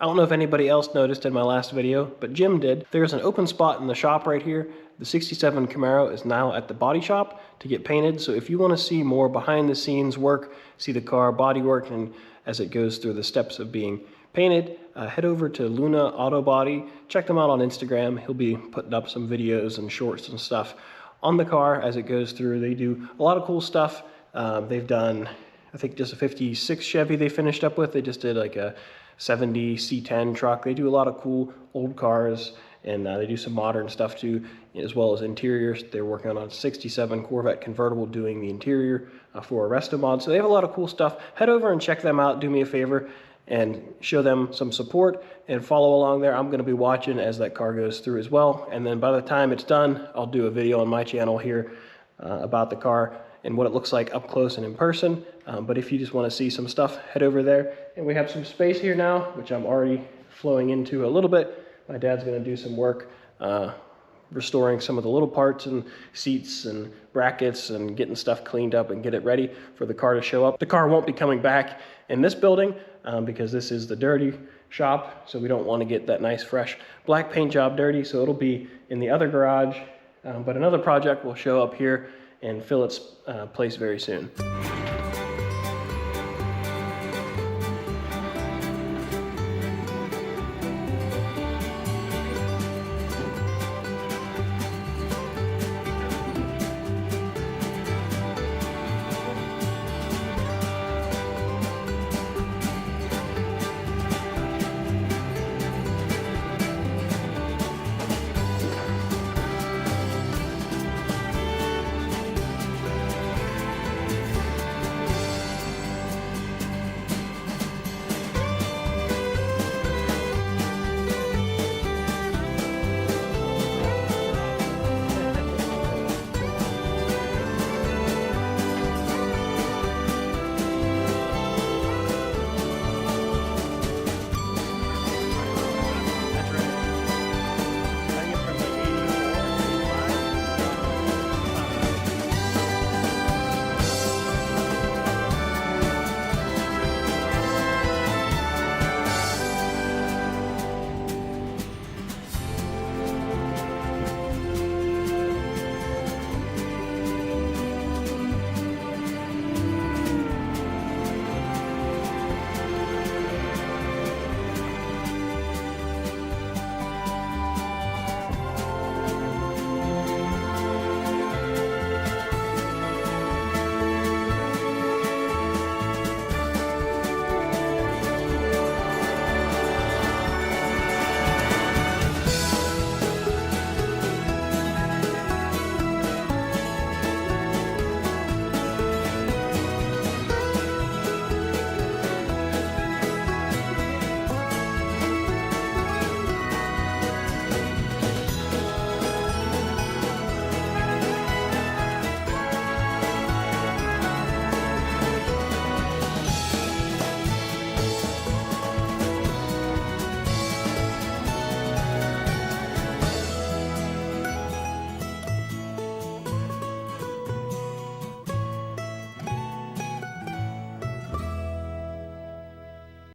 I don't know if anybody else noticed in my last video, but Jim did. There's an open spot in the shop right here. The 67 Camaro is now at the body shop to get painted. So if you want to see more behind the scenes work, see the car body work, and as it goes through the steps of being painted, head over to Luna Autobody. Check them out on Instagram. He'll be putting up some videos and shorts and stuff on the car as it goes through. They do a lot of cool stuff. They've done, I think, just a 56 Chevy they finished up with. They just did like a 70 C10 truck. They do a lot of cool old cars, and they do some modern stuff too, as well as interiors. They're working on a 67 Corvette convertible doing the interior for a resto mod. So they have a lot of cool stuff. Head over and check them out. Do me a favor and show them some support and follow along there. I'm going to be watching as that car goes through as well. And then by the time it's done, I'll do a video on my channel here about the car and what it looks like up close and in person. But if you just want to see some stuff, head over there. And we have some space here now, which I'm already flowing into a little bit. My dad's going to do some work restoring some of the little parts and seats and brackets and getting stuff cleaned up and get it ready for the car to show up. The car won't be coming back in this building because this is the dirty shop, so we don't want to get that nice fresh black paint job dirty, so it'll be in the other garage. But another project will show up here and fill its place very soon.